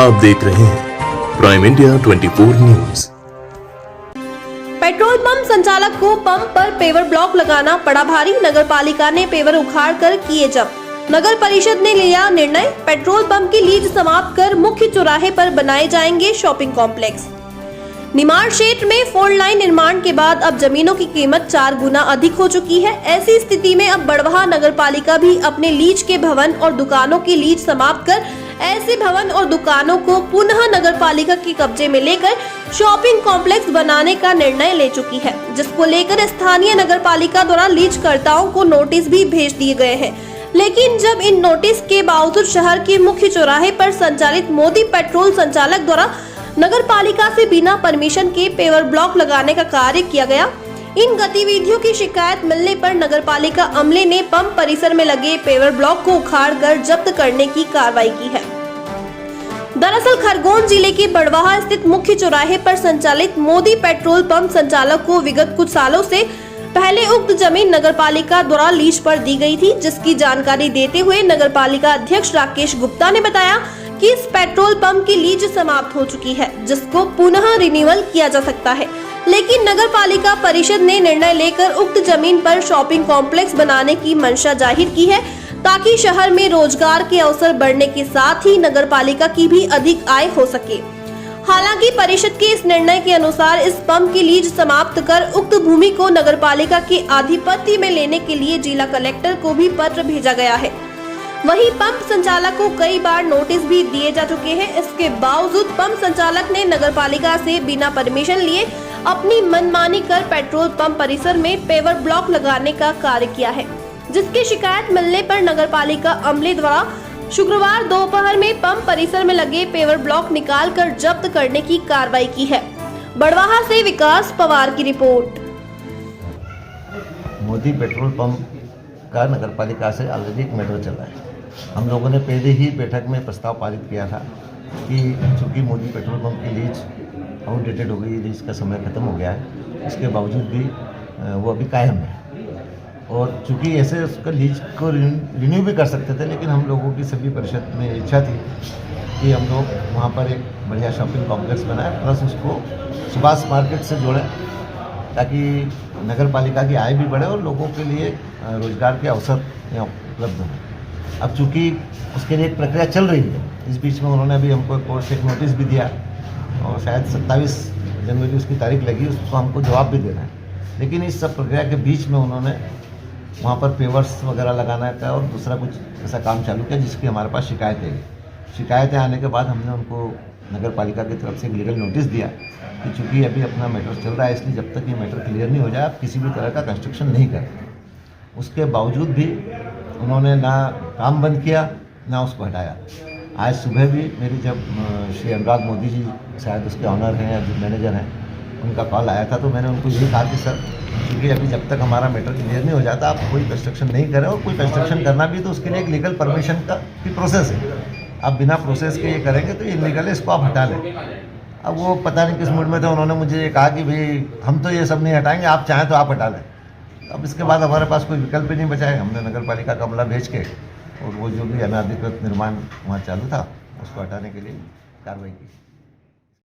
आप देख रहे हैं prime India 24 news. Petrol pump संचालक को पंप पर पेवर ब्लॉक लगाना पड़ा भारी। नगर पालिका ने पेवर उखाड़ कर किए जब्त। नगर परिषद ने लिया निर्णय, पेट्रोल पंप की लीज समाप्त कर मुख्य चौराहे पर बनाए जाएंगे शॉपिंग कॉम्प्लेक्स। निमाड़ क्षेत्र में 4 लाइन निर्माण के बाद अब जमीनों की कीमत 4 गुना अधिक हो चुकी है। ऐसी स्थिति में अब बड़वाह नगर पालिका भी अपने लीज के भवन और दुकानों की लीज समाप्त कर ऐसे भवन और दुकानों को पुनः नगर पालिका के कब्जे में लेकर शॉपिंग कॉम्प्लेक्स बनाने का निर्णय ले चुकी है, जिसको लेकर स्थानीय नगर पालिका द्वारा लीजकर्ताओं को नोटिस भी भेज दिए गए हैं। लेकिन जब इन नोटिस के बावजूद शहर के मुख्य चौराहे पर संचालित मोदी पेट्रोल संचालक द्वारा नगर पालिका से बिना परमिशन के पेवर ब्लॉक लगाने का कार्य किया गया, इन गतिविधियों की शिकायत मिलने पर नगर पालिका अमले ने पंप परिसर में लगे पेवर ब्लॉक को उखाड़कर जब्त करने की कार्रवाई की है। दरअसल खरगोन जिले के बड़वाह स्थित मुख्य चौराहे पर संचालित मोदी पेट्रोल पंप संचालक को विगत कुछ सालों से पहले उक्त जमीन नगर पालिका द्वारा लीज पर दी गई थी, जिसकी जानकारी देते हुए नगर पालिका अध्यक्ष राकेश गुप्ता ने बताया कि इस पेट्रोल पंप की लीज समाप्त हो चुकी है, जिसको पुनः रिन्यूअल किया जा सकता है। लेकिन नगर पालिका परिषद ने निर्णय लेकर उक्त जमीन पर शॉपिंग कॉम्प्लेक्स बनाने की मंशा जाहिर की है, ताकि शहर में रोजगार के अवसर बढ़ने के साथ ही नगर पालिका की भी अधिक आय हो सके। हालांकि परिषद के इस निर्णय के अनुसार इस पंप की लीज समाप्त कर उक्त भूमि को नगर पालिका के आधिपत्य में लेने के लिए जिला कलेक्टर को भी पत्र भेजा गया है। वहीं पंप संचालक को कई बार नोटिस भी दिए जा चुके हैं। इसके बावजूद पंप संचालक ने नगर पालिका से बिना परमिशन लिए अपनी मनमानी कर पेट्रोल पंप परिसर में पेवर ब्लॉक लगाने का कार्य किया है, जिसकी शिकायत मिलने पर नगर पालिका अमले द्वारा शुक्रवार दोपहर में पंप परिसर में लगे पेवर ब्लॉक निकालकर जब्त करने की कार्रवाई की है। बड़वाह से विकास पवार की रिपोर्ट। मोदी पेट्रोल पंप का नगर पालिका से ऑलरेडी एक मैटर चला है। हम लोगों ने पहले ही बैठक में प्रस्ताव पारित किया था कि चूँकि मोदी पेट्रोल पंप की लीज आउटडेटेड हो गई, लीज का समय खत्म हो गया है, इसके बावजूद भी वो अभी कायम है। और चूँकि ऐसे उसका लीज को रिन्यू भी कर सकते थे, लेकिन हम लोगों की सभी परिषद में इच्छा थी कि हम लोग वहाँ पर एक बढ़िया शॉपिंग कॉम्प्लेक्स बनाएं, प्लस उसको सुभाष मार्केट से जोड़ें, ताकि नगर पालिका की आय भी बढ़े और लोगों के लिए रोजगार के अवसर यहाँ उपलब्ध हों। अब चूँकि उसके लिए एक प्रक्रिया चल रही है, इस बीच में उन्होंने अभी हमको कोर्ट से एक नोटिस भी दिया और शायद 27 जनवरी उसकी तारीख लगी, उसको हमको जवाब भी देना है। लेकिन इस सब प्रक्रिया के बीच में उन्होंने वहाँ पर पेवर्स वगैरह लगाना का और दूसरा कुछ ऐसा काम चालू किया, जिसकी हमारे पास शिकायतें आने के बाद हमने उनको नगर पालिका की तरफ से एक लीगल नोटिस दिया कि चूँकि अभी अपना मैटर चल रहा है, इसलिए जब तक ये मैटर क्लियर नहीं हो जाए आप किसी भी तरह का कंस्ट्रक्शन नहीं करें। उसके बावजूद भी उन्होंने ना काम बंद किया ना उसको हटाया। आज सुबह भी मेरी जब श्री अनुराग मोदी जी शायद उसके ऑनर हैं या जो मैनेजर हैं, उनका कॉल आया था, तो मैंने उनको यही कहा कि सर क्योंकि अभी जब तक हमारा मैटर क्लियर नहीं हो जाता आप कोई कंस्ट्रक्शन नहीं करें, और कोई कंस्ट्रक्शन करना भी तो उसके लिए एक लीगल परमिशन का भी प्रोसेस है। आप बिना प्रोसेस के ये करेंगे तो ये इलीगल है, इसको आप हटा लें। अब वो पता नहीं किस मूड में थे, उन्होंने मुझे ये कहा कि भाई हम तो ये सब नहीं हटाएंगे, आप चाहें तो आप हटा लें। अब इसके बाद हमारे पास कोई विकल्प ही नहीं बचा है। हमने नगर पालिका का अमला भेज के और वो जो भी अनाधिकृत निर्माण वहाँ चालू था उसको हटाने के लिए कार्रवाई की।